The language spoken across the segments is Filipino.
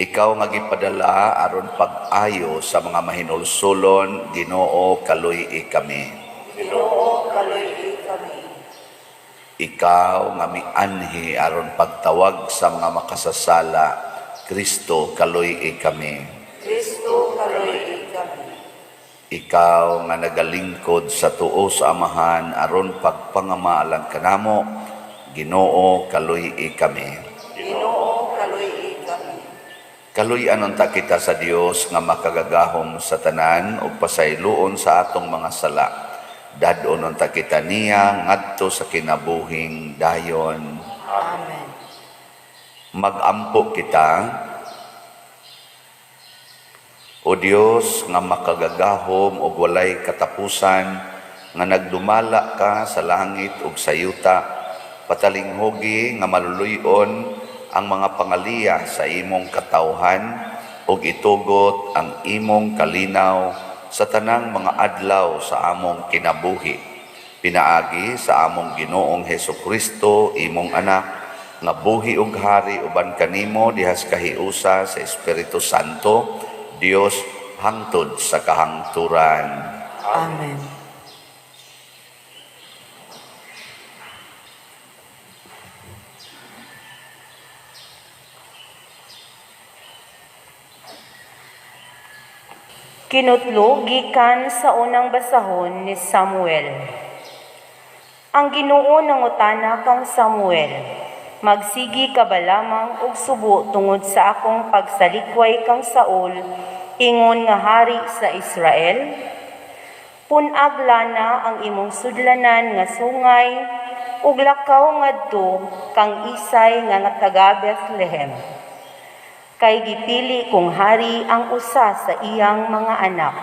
Ikaw nga gipadala aron pag-ayo sa mga mahinulsulon, Ginoo kaluy kami. Ginoo kaluy kami. Ikaw nga mianhi aron pagtawag sa mga makasasala, Kristo kaluy kami. Kristo kaluy kami. Ikaw nga nagalingkod sa tuo sa Amahan aron pagpangamalan kanamo, Ginoo kaluy kami. Ginoo kaluy kami. Kaluy-anon ta kita sa Dios nga makagagahom sa tanan ug pasayloon sa atong mga sala. Dadon ta kita niya ngadto sa kinabuhing dayon. Amen. Magampo kita, O Dios nga makagagahom ug walay katapusan, nga nagdumala ka sa langit ug sa yuta, patalinghogi nga maluluyon ang mga pangaliya sa imong katawhan ug itugot ang imong kalinaw sa tanang mga adlaw sa among kinabuhi. Pinaagi sa among Ginoong Hesukristo, imong anak, nga buhi ug hari uban kanimo dihas kahiusa sa Espiritu Santo, Dios hangtod sa kahangturan. Amen. Kinutlo gikan sa unang basahon ni Samuel. Ang Ginoo nangutana kang Samuel, magsigi ka ba lamang og subo tungod sa akong pagsalikway kang Saul, ingon nga hari sa Israel? Punagla na ang imong sudlanan nga sungay, ug lakaw ngadto kang Isay nga taga Bethlehem. Kay gipili kong hari ang usa sa iyang mga anak.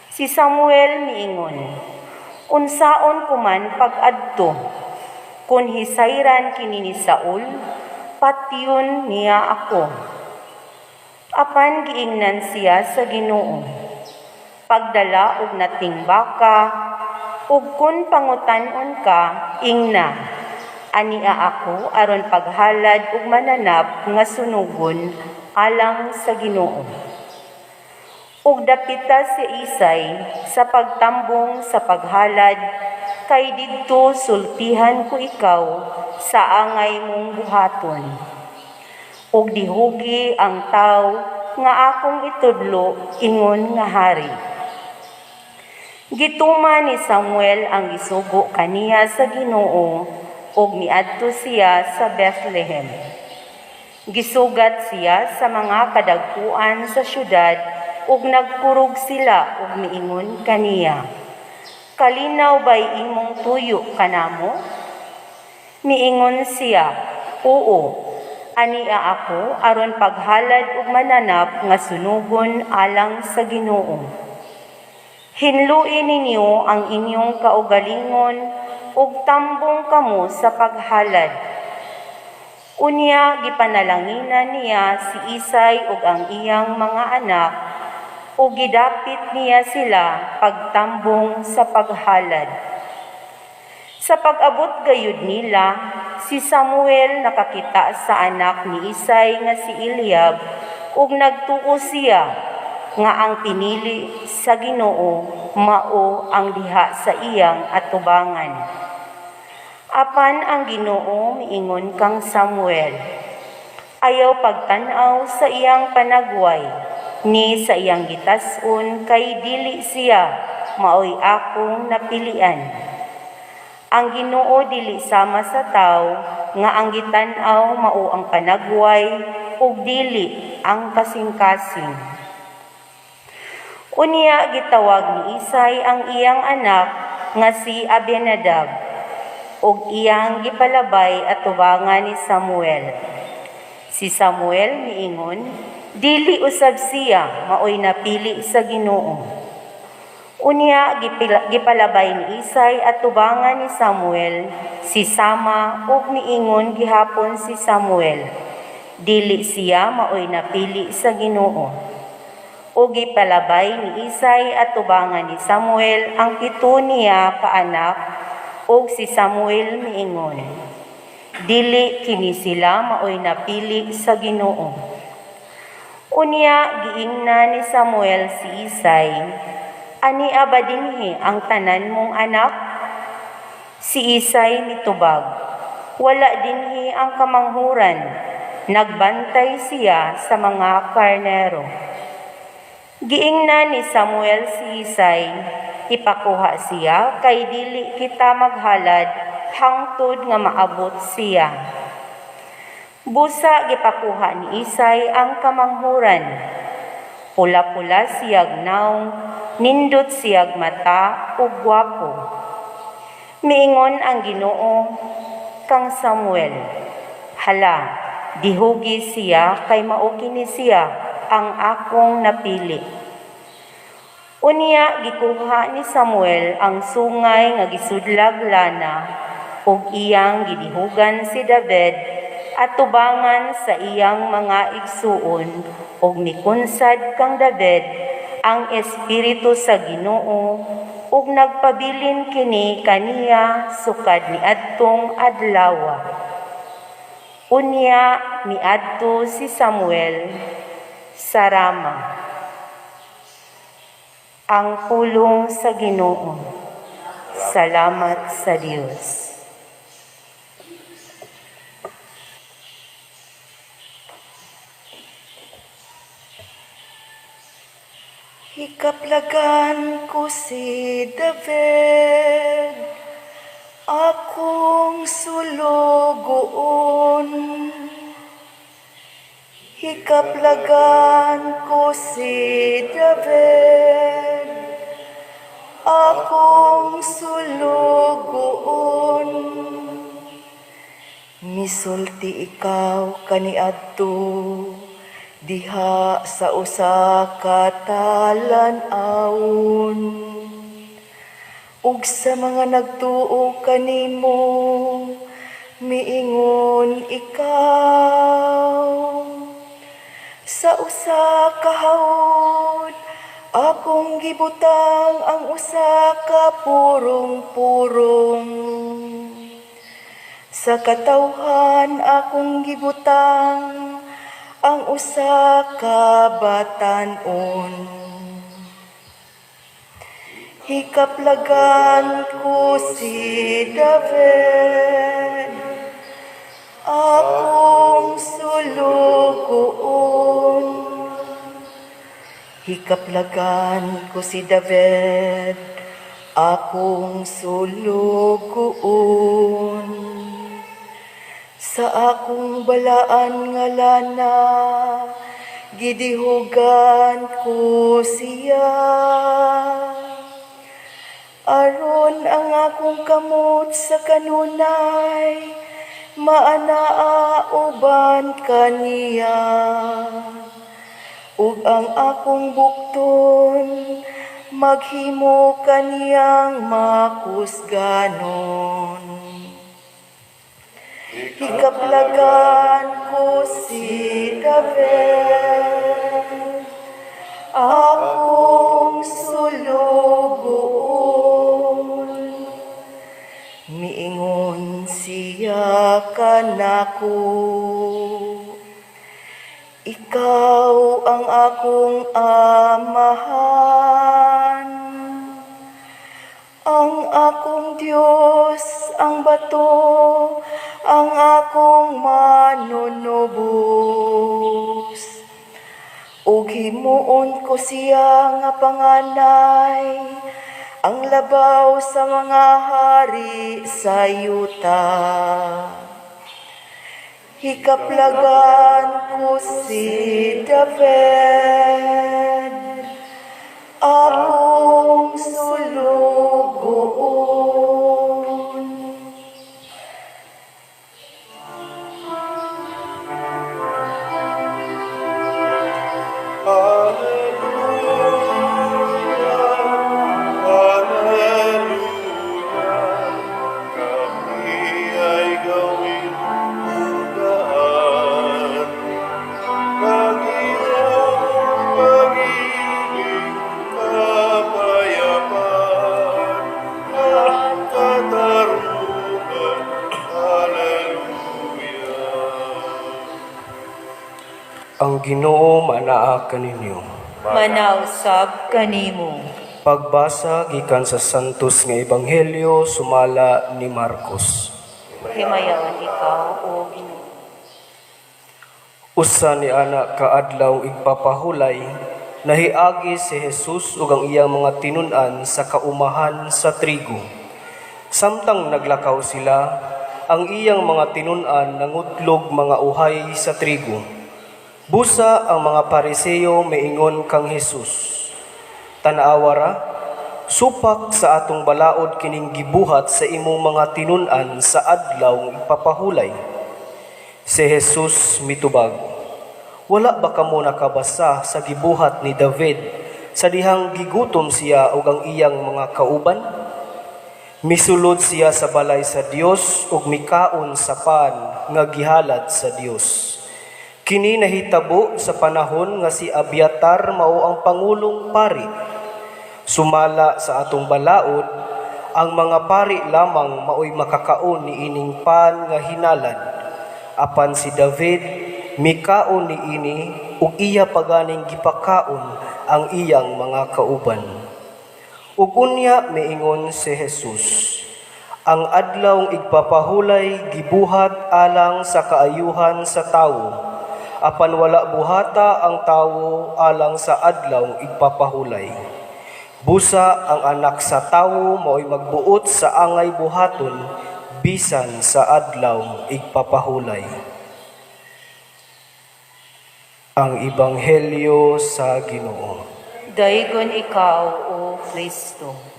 Si Samuel miingon, unsaon kuman pag-adto, kun hisayran kini ni Saul, patyon niya ako. Apan giingnan siya sa Ginoo, pagdala og nating baka, ug kun pangutan-on ka, ingna. Ania ako aron paghalad ug mananap nga sunugon alang sa Ginoo. Ug dapita si Isay sa pagtambong sa paghalad, kay didto sultihan ko ikaw sa angay mong buhaton. Ug dihugi ang taw nga akong itudlo, ingon nga hari. Gituma ni Samuel ang gisugo kaniya sa Ginoo, ug miadto siya sa Bethlehem. Gisugat siya sa mga kadagkuan sa syudad, ug nagkurog sila ug miingon kaniya, kalinaw ba'y imong tuyo kanamo? Miingon siya, oo, ania ako aron paghalad ug mananap nga sunugon alang sa Ginoo. Hinluin ninyo ang inyong kaugalingon ug tambong kamo sa paghalad. Unya gipanalanginan niya si Isay ug ang iyang mga anak, ug gidapit niya sila pagtambong sa paghalad. Sa pag-abot gayud nila, si Samuel nakakita sa anak ni Isay nga si Eliab, ug nagtuo siya nga ang pinili sa Ginoo mao ang diha sa iyang atubangan. Apan ang Ginoo miingon kang Samuel, ayaw pagtan-aw sa iyang panagway, ni sa iyang gitas-on kay dili siya maoy akong napilian. Ang Ginoo dili sama sa tawo nga ang gitan-aw mao ang panagway ug dili ang kasing-kasing. Unya gitawag ni Isay ang iyang anak nga si Abinadab, ug iyang gipalabay atubangan ni Samuel. Si Samuel miingon, dili usab siya maoy napili sa Ginoo. Unya gipalabay ni Isay atubangan ni Samuel si Sama, ug miingon gihapon si Samuel, dili siya maoy napili sa Ginoo. Ug gipalabay ni Isay atubangan ni Samuel ang pito niya kaanak, ug si Samuel miingon, dili kini sila maoy napili sa Ginoo. Unya giingna ni Samuel si Isay, ani aba dinhi ang tanan mong anak? Si Isay nitubag, wala dinhi ang kamanghuran, nagbantay siya sa mga karnero. Giingna ni Samuel si Isay, ipakuha siya kay dili kita maghalad hangtod nga maabot siya. Busa gipakuha ni Isay ang kamanghuran. Pula-pula siyag naong, nindot siyag mata ug gwapo. Miingon ang Ginoo kang Samuel, hala, dihugi siya kay mao kini siya ang akong napili. Unya gikuha ni Samuel ang sungay nga gisudlag lana ug iyang gidihugan si David at tubangan sa iyang mga igsuon ug nikunsad kang David ang espiritu sa Ginoo ug nagpabilin kini kaniya sukad niadtong adlaw. Unya miadto si Samuel sa Rama. Ang pulong sa Ginoo. Salamat sa Dios. Ikaplagan ko si David, akong sulugoon. Ikaplagan ko si David, akong sulugoon. Misulti ikaw kaniadto, diha sa usa ka talan-awon, ug sa mga nagtuo kanimo miingon ikaw. Sa usa ka hawod akong gibutang ang usa ka purong-purong, sa katawhan akong gibutang ang usa ka batan-on. Hikaplagan ko si David, akong sulugoon. Hikaplagan ko si David, akong sulugoon. Sa akong balaan nga lana, gidihugan ko siya. Aron ang akong kamot sa kanunay, maanaa uban kaniya. Ug ang akong bukton, maghimo kaniyang makusganon. Hikaplagan ko si David, akong sulugoon. Miingon siya kanako, ikaw ang akong amahan, ang akong Diyos, ang bato, ang akong manunubos. Ug himuon ko siya nga panganay, ang labaw sa mga hari sa yuta. Hikaplagan ko si David, akong sulugoon. Pag-ibig ka Ang Ginoo manaa kaninyo. Manausab kanimo. Pagbasa gikan sa santos nga ebanghelyo sumala ni Marcos. Himayawan ikaw, O Ginoo. Usa ni ana ka adlaw igpapahulay, nahiagi si Jesus ug ang iyang mga tinun-an sa kaumahan sa trigo. Samtang naglakaw sila, ang iyang mga tinun-an nangutlog mga uhay sa trigo. Busa ang mga Pariseo miingon kang Jesus, "Tanaawara, supak sa atong balaod kining gibuhat sa imong mga tinun-an sa adlaw igpapahulay." Si Jesus mitubag, "Wala ba kamo nakabasa sa gibuhat ni David sa dihang gigutom siya ug ang iyang mga kauban? Misulod siya sa balay sa Dios ug mikaon sa pan nga gihalad sa Dios. Kini nahitabo sa panahon nga si Abiatar mao ang pangulong pari. Sumala sa atong balaod, ang mga pari lamang maoy makakaon ni ining pan nga hinalad. Apan si David mikaon ni ini ug iya paganing gipakaon ang iyang mga kauban." Ug unya miingon si Jesus, "Ang adlawng igpapahulay gibuhat alang sa kaayuhan sa tawo, apan wala buhata ang tawo alang sa adlawng igpapahulay. Busa ang anak sa tawo mao'y magbuot sa angay buhaton bisan sa adlaw igpapahulay." Ang Ebanghelyo sa Ginoo. Daygon ikaw, O Kristo.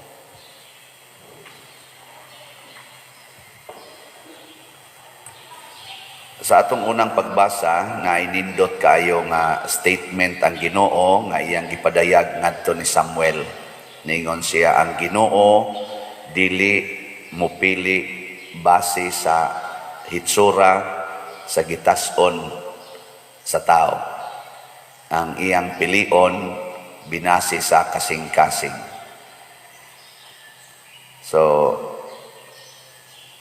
Sa atong unang pagbasa nga inindot kayo nga statement ang Ginoo nga iyang gipadayag ngadto ni Samuel. Ningon siya, ang Ginoo dili mupili base sa hitsura sa gitas-on sa tao. Ang iyang pilion binase sa kasing-kasing. So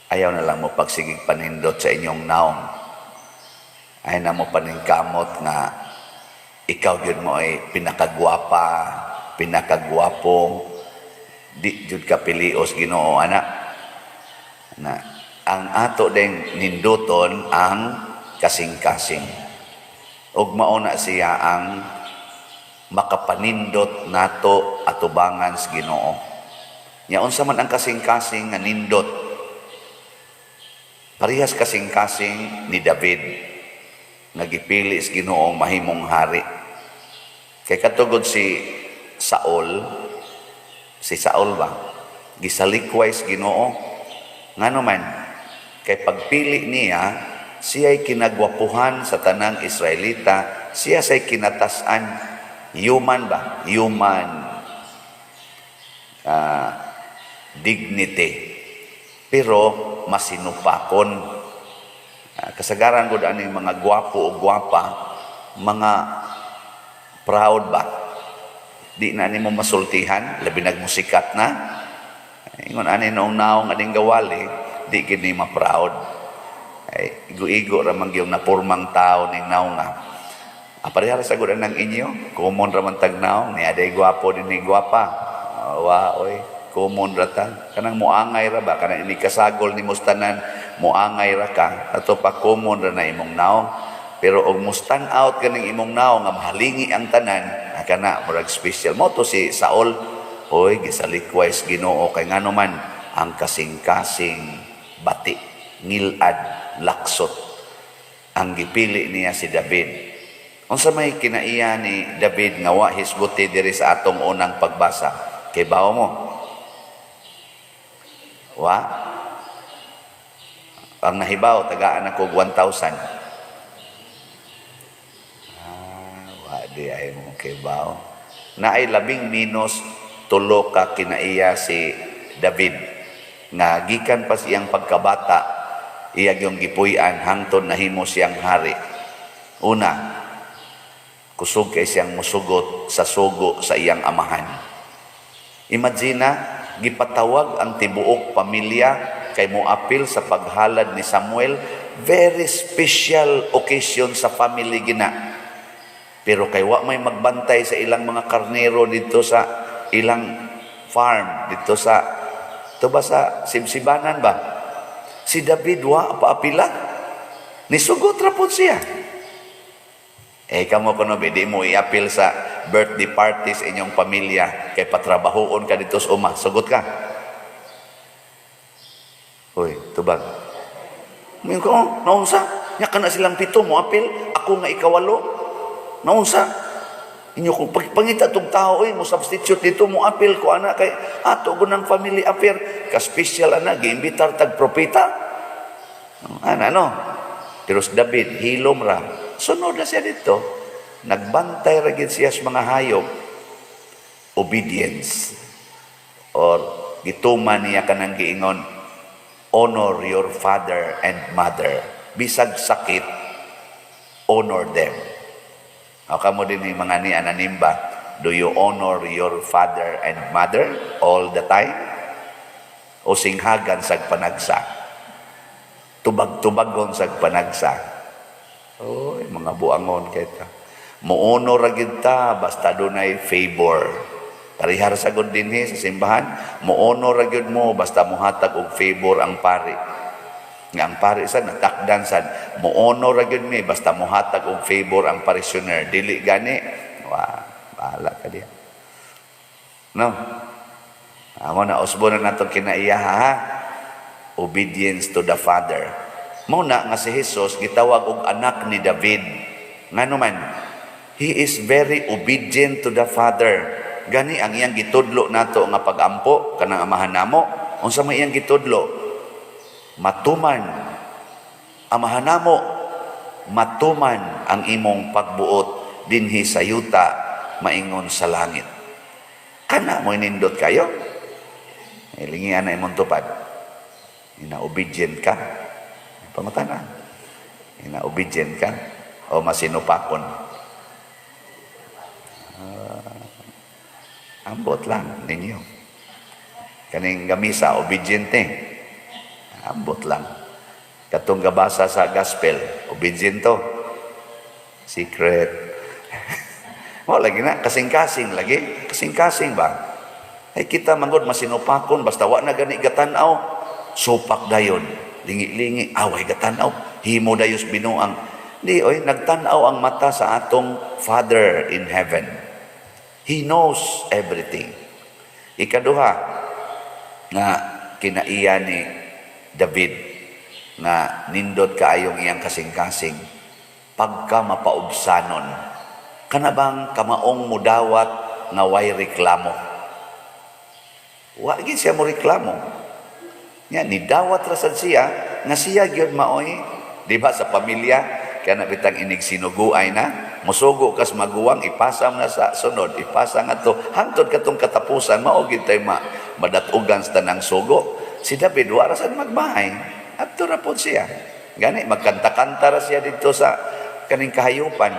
ayaw na lang mo pagsigig panindot sa inyong naong. Ay na mo paningkamot nga ikaw yun mo ay pinakagwapa, pinakagwapo, di jud ka pilios Ginoo ana. Na ang ato ding ninduton ang kasing-kasing. Ug mao na siya ang makapanindot nato atubangan sa Ginoo. Nya unsa man ang kasing-kasing nga nindot? Parehas kasing-kasing ni David nga gipili sa Ginoong mahimong hari. Kay katugod si Saul ba? Gisalikway sa Ginoo. Ngano man, kay pagpili niya, siya'y kinagwapuhan sa tanang Israelita, siya siya'y kinatasan. Human ba? Human dignity. Pero masinupakon. Kasagaran ko aning mga gwapo o gwapa, mga proud ba? Di na mo masultihan, labi nagmusikat na. Ingon ani noong naong aning gawali, di gini ma-proud. Ay, igo-igo ramang yung napurmang tao ning naong nga. Aparehara sa gudan ng inyo, kumon raman tag naong, ni aday gwapo din ni gwapa. Oy, kumon rata. Kanang muangay ra ba? Kanang inikasagol ni mustanan, muangay ra ka. Ato pa kumon ra na imong naong. Pero og mustan out kaning imong naong nga mahalingi ang tanan, kana murag special mo to si Saul. Oy, gisalikway sa Ginoo kay ngano man ang kasing-kasing bati, ngilad, laksot. Ang gipili niya si David. Unsa may kinaiya ni David nga wa hisguti diri sa atong unang pagbasa? Kay bawo mo. Wa? Ang nahibaw, tagaan ako 1,000. Wa di ay mo kay bawo. Na ay 11 ka kinaiya si David. Nga gikan pa siyang pagkabata, iyag yung gipuy-an hangtod nahimo siyang hari. Una, kusog kay siyang musugot sa sugo sa iyang amahan. Imagina, gipatawag ang tibuok pamilya kay moapil sa paghalad ni Samuel. Very special occasion sa family gina. Pero kay wa may magbantay sa ilang mga karnero dito sa ilang farm dito sa sa Sibsibanan ba? Si David wa paapila. Nisugot ra pud siya. Kamo kuno di mo i-appeal sa birthday parties inyong pamilya kay patrabahoon ka dito sa uma. Sugot ka. Hoy, tubag. Ngayon ko, naunsa? Nya ka na silang 7 mo appeal, ako nga ikawalo. Naunsa? Inyo kung pangita tong tao mo substitute dito mo appeal ko ana kay ato gunang family affair ka special ana giimbitar tag propeta. Ana no. Pero si David hilom ra. Sunod na siya dito. Nagbantay ra gid siya sa mga hayop. Obedience. Or gituman niya kanang giingon, honor your father and mother. Bisag sakit, honor them. O kamo din yung mga ni ananimba, do you honor your father and mother all the time? O singhagan sag panagsa? Tubag-tubagon sag panagsa? Oy, mga buangon kita. Muono ra gid ta basta dunay favor. Parihar sagod dinhi sa simbahan, muono ra gyud mo basta muhatag og favor ang pari. Nga ang pari sad natakdan sad, muono ra gyud mi basta muhatag og favor ang parishioner. Dili gani, bahala ka diya. No? Amo na usbo na nato kinaiya ha. Obedience to the Father. Muna nga si Jesus gitawag og anak ni David. Ngano man, he is very obedient to the Father. Gani ang iyang gitudlo nato nga pagampo kanang amahan namo. Unsa may iyang gitudlo? Matuman amahan namo, matuman ang imong pagbuot dinhi sa yuta maingon sa langit. Kana mo inindot kayo? Ilingian na imong tupad. Ina-obedient ka. Pangutana. Ina-obedient ka o masinupakon. Ambot lang ninyo. Kaning gamisa, obedient ambot lang. Katong gabasa sa gospel, obedient to. Secret. Mo lagi na, kasing-kasing lagi. Kasing-kasing ba? Ay kita manggod masinupakon, basta wa na gani gatanaw, supak dayon. Lingi-lingi, away gatanaw. Himo dayos binuang. Di, oy, nagtanaw ang mata sa atong Father in heaven. He knows everything. Ikaduha, nga kinaiya ni David, nga nindot kaayong iyang kasing-kasing, pagka mapaubsanon, kanabang kamaong mudawat nga way reklamo. Wagi siya mo reklamo. Nga, nidawat rasad siya, nga siya gyud maoy, di ba sa pamilya, kaya nabitang inig sinuguay na, musugo kas maguwang, ipasam na sa sunod, ipasa nga to, hangtod katong katapusan, maugid tayo madatugan sa tanang sugo. Si David, wala saan magbahay. At ito na po siya. Gani, magkanta-kanta ra siya dito sa kaning kahayupan.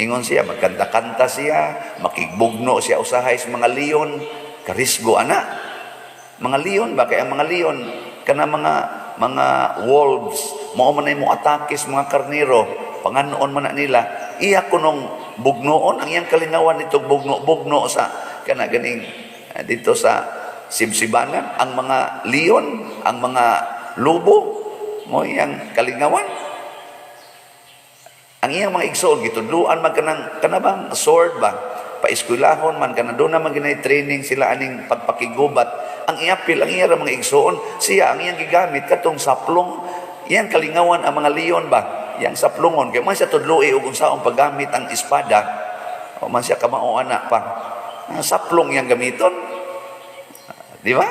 Ingon siya, magkanta-kanta siya, makigbugno siya usahay sa mga leon, karisgo ana. Mga leon ba? Kaya ang mga leon, kana mga wolves, mo man mo atake sa mga karnero, panganoon man na nila, iya kunong bugnoon, ang iyang kalingawan nitong bugno sa, kana ganing, dito sa Sibsibanan, ang mga leon, ang mga lobo, mo iyang kalingawan. Ang iyang mga igsoon, gitudluan man kanabang sword ba, paiskulahon man, kanaduna man ginay training sila aning pagpakigubat. Ang iapil, ang iyang mga igsoon, siya, ang iyang gigamit, katong saplong, iyang kalingawan ang mga leon ba, iyang saplongon, kaya man siya tudloi o kung saan paggamit ang espada, o man siya kamao anak pa, saplong iyang gamiton. Di ba?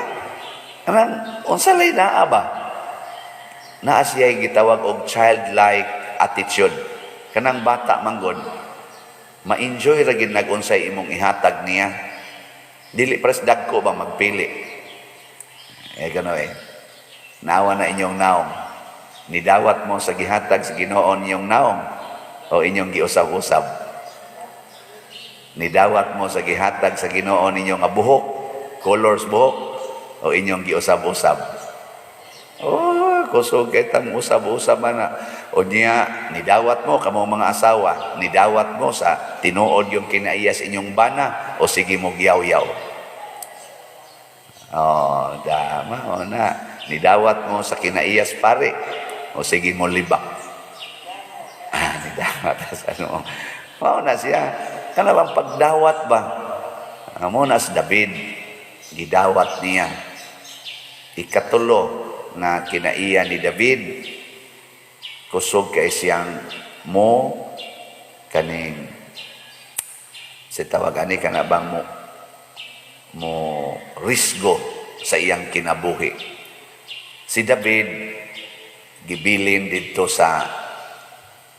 Kanang unsalay naa ba? Naa siya gitawag og childlike attitude. Kanang bata manggod, ma-enjoy ra gid nag-unsay imong ihatag niya. Dili pres dagko ba magpili. Gano Naawa na inyong naong. Nidawat mo sa gihatag sa Ginoo inyong naong o inyong giusab-usab. Nidawat mo sa gihatag sa Ginoo ninyong nga buhok, colors buhok, o inyong giusab-usab. Oh, kusog kay tang usab-usab na. O niya, nidawat mo, kamo mga asawa, nidawat mo sa tinuod yung kinaiya sa inyong bana, o sige mo giyaw-yaw. Dama, na. Nidawat mo sa kinaiyas pare, o sige mo libak. Nidawat sa ano. Na siya. Kana bang pagdawat ba? Muna si David, gidawat niya. Ikatulo na kinaiya ni David, kusog kay siyang mo kaning si tawagani kana bang mo risgo sa iyang kinabuhi. Si David gibilin dito sa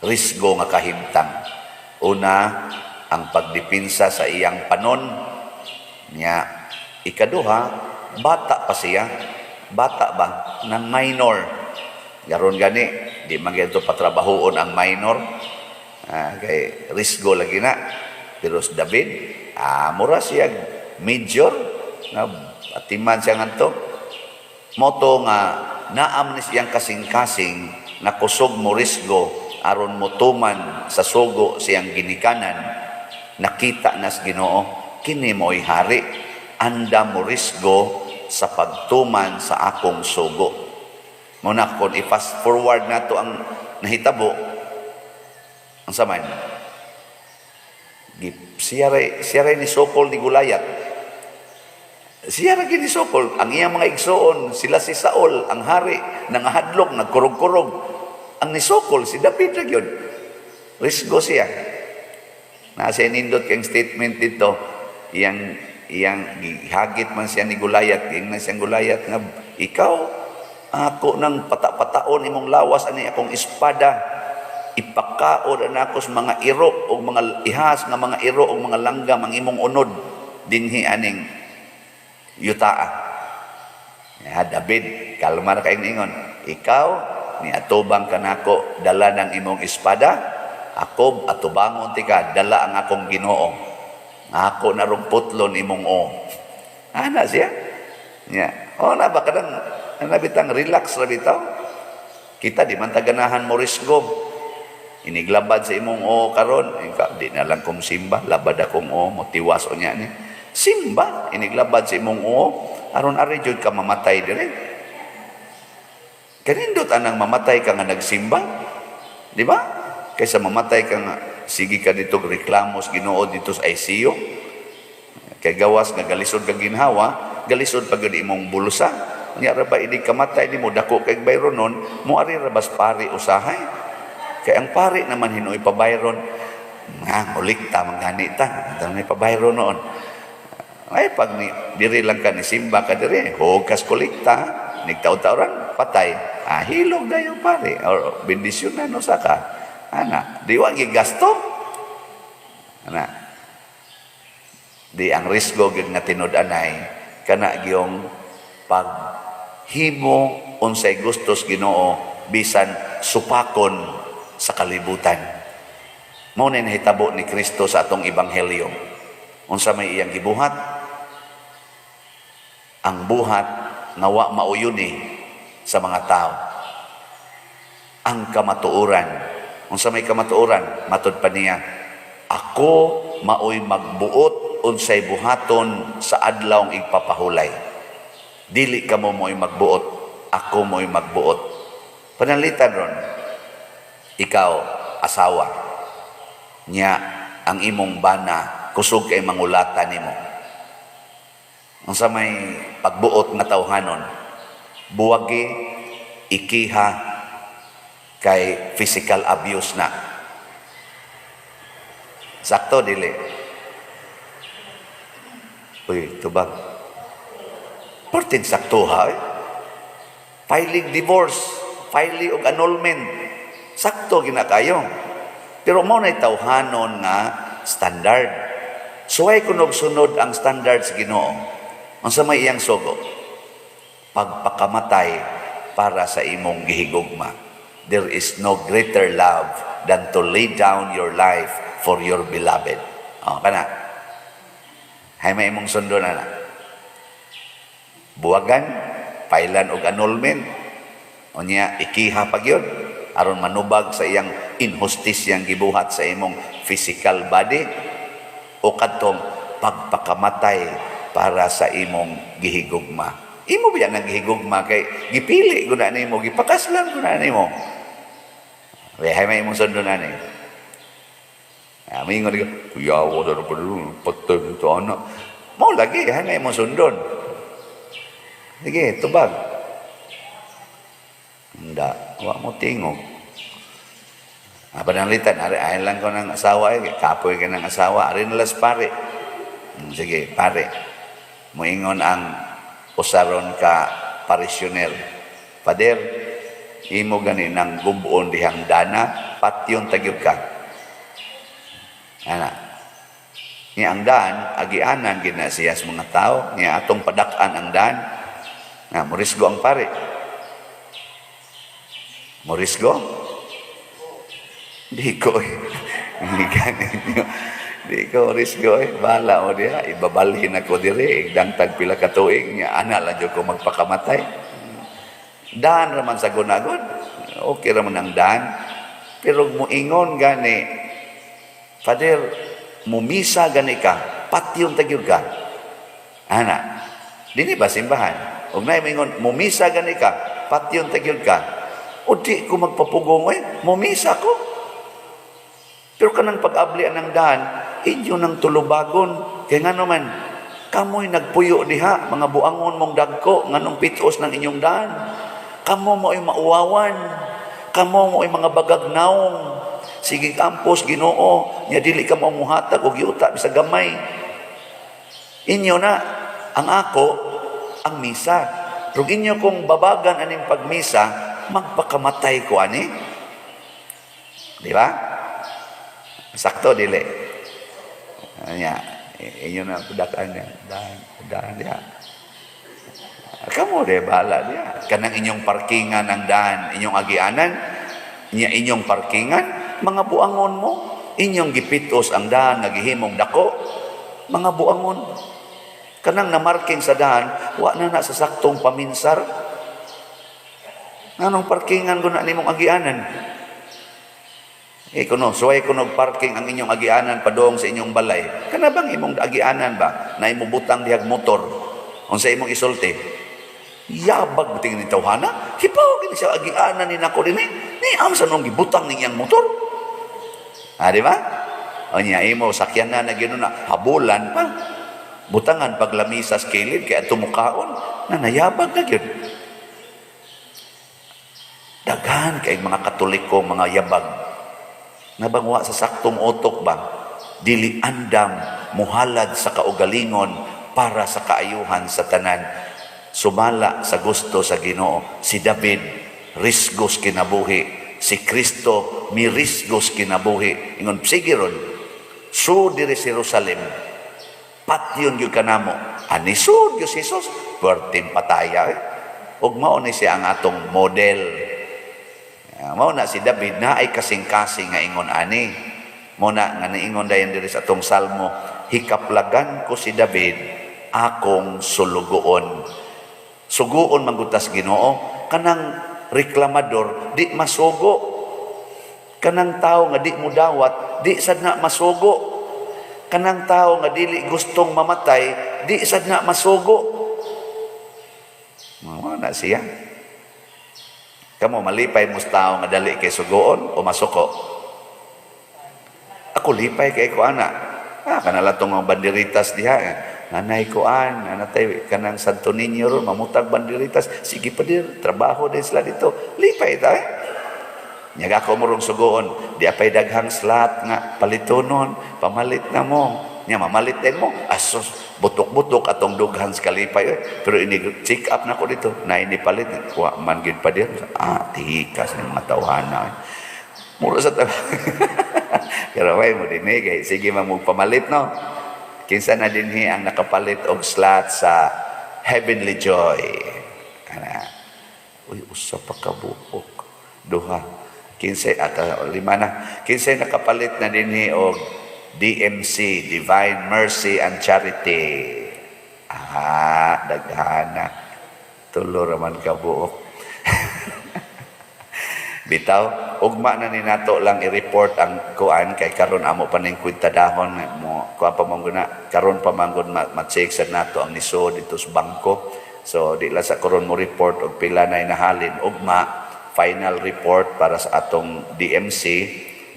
risgo nga kahimtang. Una, ang pagdipinsa sa iyang panon niya. Ikaduha, bata pa siya. Bata ba? Nang minor. Garon gani, di man ganito patrabahoon ang minor. Kay risgo lagi na. Pero si David, mura siya major. Atiman siya nga to. Moto nga, naam ni siyang kasing-kasing na kusog mo risgo aron motuman sa sugo siyang ginikanan. Nakita nas Ginoo, kini mo'y hari, anda mo risgo sa pagtuman sa akong sugo. Muna kung i-fast forward na to ang nahitabo, ang saman, siya rin ni Sokol ni Gulayat. Siya rin ni Sokol, ang iyang mga igsoon, sila si Saul, ang hari, nangahadlok, nagkurog-kurog. Ang ni Sokol, si David na yun. Risgo siya. Nasa nindot kang statement dito, iyang hagit man siya ni Gulayat, iyang na siyang Gulayat nga, ikaw, ako nang pata-pataon imong lawas ani akong espada, ipakaod na ako sa mga iro o mga ihas nga mga iro o mga langgam ang imong unod dinhi aning yutaa. David, kalma na kayo ningon, ikaw ni atubang kanako dala ng imong espada, ako atubangon tika dala ang akong Ginoo. Ako na rumputlon imong Ana siya. Na ba kadang nabitang relax ra bitaw. Kita di man taganahan mo risgo. Iniglabad sa imong karon, di na lang kong simba, labad akong motiwas o niya ni. Simba, iniglabad sa imong aron ari jud ka mamatay dire. Kanindot anang mamatay ka nga nagsimba. Di ba? Kaysa mamatay ka nga, sige ka dito reklamos Ginoo dito sa ICU. Kay gawas nga galisod ka ginhawa, galisod pag imong bulusa. Nya ra ba ini kamatay nimo dako kay bayron nun, mo ari ra bas pari usahay. Kay ang pari naman hinoy pa bayron nga ulikta mangani ta, dami pa bayron noon. Ay pag diri lang ka ni simba ka diri, hugas kolekta, nigtaw-tawran patay. Hilog dayo pare or bendisyon na no saka. Ana, di wa gigasto. Ana. Di ang risgo gyud nga tinud-anay kana gyung paghimo unsay gustos Ginoo bisan supakon sa kalibutan. Mao na nahitabo ni Kristo sa atong ebanghelyo. Unsa may iyang gibuhat? Ang buhat nga wa mauyuni sa mga tao. Ang kamatuoran. Unsa may kamatuoran, matud pa niya, ako maoy magbuot unsay buhaton sa adlaw ng igpapahulay. Dili ka mo mo'y magbuot, ako mo'y magbuot. Panalitan ron, ikaw, asawa, niya ang imong bana, kusog kay mangulatan nimo. Unsa may pagbuot nga tawhanon, buwagi, ikiha, kay physical abuse na. Sakto, dili. Uy, tubag. Portin sakto ha. Filing divorce, filing og annulment. Sakto gina kayo. Pero mo na tawhanon nga standard. Suway kunog sunod ang standards Ginoo. Unsa may iyang sugo? Pagpakamatay para sa imong gihigugma. There is no greater love than to lay down your life for your beloved. Kana. Hay may imong sundo na. Buwagan, pailan og annulment. Unya ikiha pag yun aron manubag sa iyang injustice yang gibuhat sa imong physical body o kadtong pagpakamatay para sa imong gihigugma. Imo biya nang gihigugma kay gipili gud na nimo, gipakaslan gud na nimo. Hay may imong sundo na ni. Mingon ko, kuya, wala na pa rin, patay ito anak. Mau lagi, hay may imong sundon. Sige, tubag. Hindi, wak mo tingog. Pananglitan, ayan lang ko ng asawa, kapoy ka ng asawa, arin nalas pare. Sige, pare. Muingon ang usaron ka parisyoner. Pader, imo gani ng gubon dihang dana, patyon tagyod ka. Ana. Ni ang daan, agianan gina siya sa mga tao, ni atong padakan ang daan. Na, morisgo ang pare. Morisgo? Di ko hindi ganin nyo. Di ko morisgo Bahala mo diya. Ibabalhin ako diri. Igdangtag pila ka tuig niya. Ana lang dyan ko magpakamatay. Daan raman sa gunagod. Okay raman ang daan. Pero muingon gani. Father, mumisa gani ka. Patyon tagyod ka. Ana. Dini ba simbahan? Huwag na ingon, mumisa gani ka. Patyon tagyod ka. O di ko magpapugong mumisa ko. Pero kanang pag-ablian ng daan, inyo ng tulubagon. Kaya nga naman, kamo'y nagpuyo diha, mga buangon mong dagko, nganong pitos ng inyong daan. Kamo mo'y mauwawan. Kamo mo'y mga bagagnaong. Sige kampos, Ginoo, nya dili ka mamuhatag og yuta sa gamay. Inyo na, ang ako, ang misa. Pero inyo kung babagan aning pagmisa, magpakamatay ko ani. Di ba? Sakto dili. Anya, inyo na pudakan niya. Daan niya. Kamu de bala niya. Kanang inyong parkingan ang daan, inyong agianan, inyong parkingan, mga buangon mo, inyong gipitos ang daan, nagihimong dako, mga buangon. Kanang namarking sa daan, wa na sa saktong paminsar. Anong parkingan ko na nimong agianan? Kuno, suway kuno parking ang inyong agianan padong sa inyong balay. Kana bang imong agianan ba na imong butang dihag motor? Unsa imong isulti? Yabag buting ni tawhana. Hipaw gini sa agianan ni nako dinhi. Ni amsa nung gibutang ning iyang motor. Di ba? O niya imo sakyan na gyud na habulan pa. Butangan paglamisa sa kilid kay adto mukaon na nayabag na gyud. Daghan kay mga Katoliko, mga yabag. Nabangwa sa saktong utok ba? Dili andam, muhalad sa kaugalingon para sa kaayuhan sa tanan. Sumala sa gusto sa Ginoo. Si David, risgos kinabuhi. Si Kristo, mirisgos kinabuhi. Ingon, sige ron, so diri sa Jerusalem, patyon yung kanamo. Anisod yung Jesus, puwerteng pataya. Ug mao ni siya ang atong model. Mao na si David na ay kasing-kasing nga ingon ani. Mao na nga niingon dayon diri sa atong salmo, hikaplagan ko si David akong sulugoon. Suguon manggutas Ginoo kanang reklamador di masugo. Kanang tao nga di mudawat di sad na masugo. Kanang tao nga dili gustong mamatay di sad na masugo. Mao na siya. Kamu malipay mo tao nga dali kay sugoon o masuko? Ako lipay kay ko ana. Kanala tong mga banderitas diha. Nanay ko nanatay kanang Santo Niño ron, mamutag banderitas. Sige pa dir, trabaho din sila dito. Lipay ta Nyaga ko mo rong sugoon. Di apay daghang slot nga palitonon, pamalit na mo. Nya mamalit din mo. Asos, butok-butok atong dughan sa kalipay. Pero ini check up na ko dito. Na ini palit. Wa man gid pa dir. Tihikas ng mga tawhana. Mura sa pero way mo din kay sige pamalit no. Kinsa na dinhi ang nakapalit og slot sa Heavenly Joy. Uy, usa pa ka buok. Duha. Kinsa at lima na. Kinsa nakapalit na dinhi og DMC, Divine Mercy and Charity. Daghana. Tulo raman ka buok. Bitaw, ugma na ni nato lang i-report ang kuan kay karon amo pa ning kwintadahon mo kuan pa man guna karon pa man gud ma-check sa nato ang nisod dito sa bangko. So di lang sa karon mo report og pila na nahalin ugma final report para sa atong DMC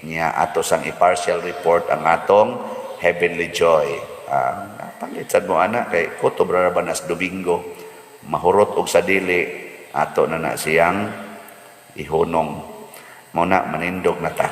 niya ato sang i-partial report ang atong Heavenly Joy. Palitan mo ana kay kutob ra ba nas Domingo mahurot og sa dili ato na siyang ihunong mo na manindog na ta.